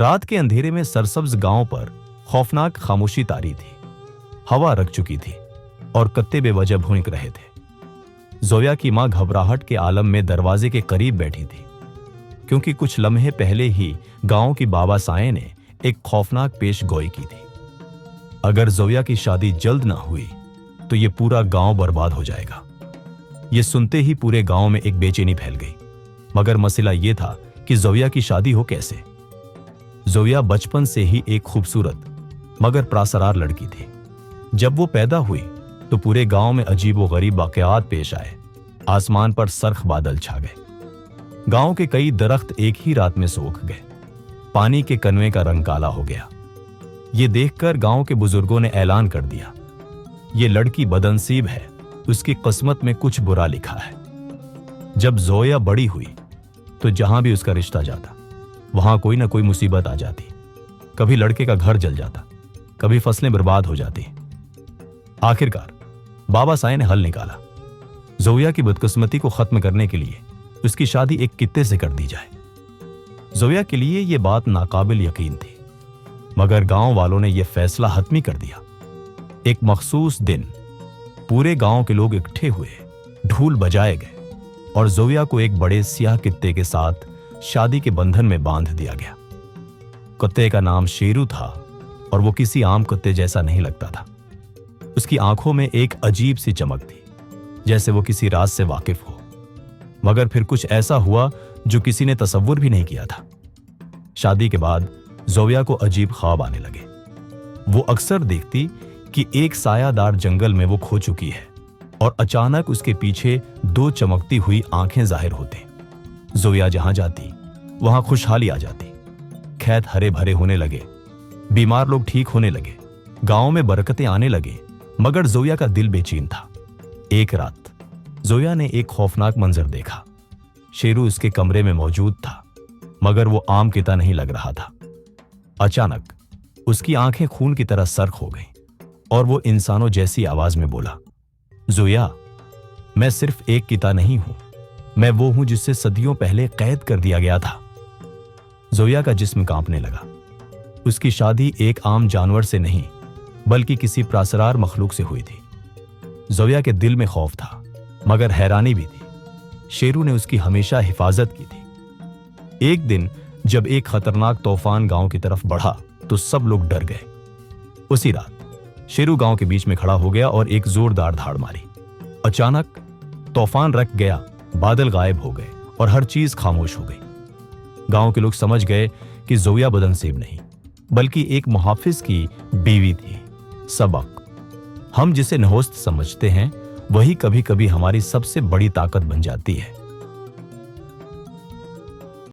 रात के अंधेरे में सरसब्ज गांव पर खौफनाक खामोशी तारी थी। हवा रख चुकी थी और कत्ते बेवजह भूंक रहे थे। जोया की मां घबराहट के आलम में दरवाजे के करीब बैठी थी, क्योंकि कुछ लम्हे पहले ही गांव की बाबा साए ने एक खौफनाक पेश गोई की थी। अगर जोया की शादी जल्द ना हुई तो ये पूरा गांव बर्बाद हो जाएगा। ये सुनते ही पूरे गांव में एक बेचैनी फैल गई। मगर मसला ये था कि जोया की शादी हो कैसे। जोया बचपन से ही एक खूबसूरत मगर प्रासरार लड़की थी। जब वो पैदा हुई तो पूरे गांव में अजीब व गरीब वाकयात पेश आए। आसमान पर सर्ख बादल छा गए। गांव के कई दरख्त एक ही रात में सूख गए। पानी के कनवे का रंग काला हो गया। ये देखकर गांव के बुजुर्गों ने ऐलान कर दिया, ये लड़की बदनसीब है, उसकी किस्मत में कुछ बुरा लिखा है। जब जोया बड़ी हुई तो जहां भी उसका रिश्ता जाता वहां कोई ना कोई मुसीबत आ जाती। कभी लड़के का घर जल जाता, कभी फसलें बर्बाद हो जाती। आखिरकार बाबा साए ने हल निकाला। जोया की बदकिस्मती को खत्म करने के लिए उसकी शादी एक कित्ते से कर दी जाए। जोया के लिए यह बात नाकाबिल यकीन थी, मगर गांव वालों ने यह फैसला हतमी कर दिया। एक मखसूस दिन पूरे गांव के लोग इकट्ठे हुए, ढोल बजाए गए और जोया को एक बड़े सियाह कित्ते के साथ शादी के बंधन में बांध दिया गया। कुत्ते का नाम शेरू था और वो किसी आम कुत्ते जैसा नहीं लगता था। उसकी आंखों में एक अजीब सी चमक थी, जैसे वो किसी राज से वाकिफ हो। मगर फिर कुछ ऐसा हुआ जो किसी ने तसव्वुर भी नहीं किया था। शादी के बाद जोया को अजीब ख्वाब आने लगे। वो अक्सर देखती कि एक सायादार जंगल में वो खो चुकी है और अचानक उसके पीछे दो चमकती हुई आंखें जाहिर होती। जोया जहां जाती वहां खुशहाली आ जाती। खेत हरे भरे होने लगे, बीमार लोग ठीक होने लगे, गांव में बरकतें आने लगे। मगर जोया का दिल बेचैन था। एक रात जोया ने एक खौफनाक मंजर देखा। शेरू उसके कमरे में मौजूद था, मगर वो आम किता नहीं लग रहा था। अचानक उसकी आंखें खून की तरह सर्ख हो गईं और वो इंसानों जैसी आवाज में बोला, जोया, मैं सिर्फ एक किता नहीं हूं, मैं वो हूं जिससे सदियों पहले कैद कर दिया गया था। जोया का जिस्म कांपने लगा। उसकी शादी एक आम जानवर से नहीं बल्कि किसी प्रासरार मखलूक से हुई थी। जोया के दिल में खौफ था, मगर हैरानी भी थी। शेरू ने उसकी हमेशा हिफाजत की थी। एक दिन जब एक खतरनाक तूफान गांव की तरफ बढ़ा तो सब लोग डर गए। उसी रात शेरू गांव के बीच में खड़ा हो गया और एक जोरदार धाड़ मारी। अचानक तूफान रख गया, बादल गायब हो गए और हर चीज खामोश हो गई। गांव के लोग समझ गए कि जोया बदनसीब नहीं बल्कि एक मुहाफिज की बीवी थी। सबक, हम जिसे नहोस्त समझते हैं वही कभी कभी हमारी सबसे बड़ी ताकत बन जाती है।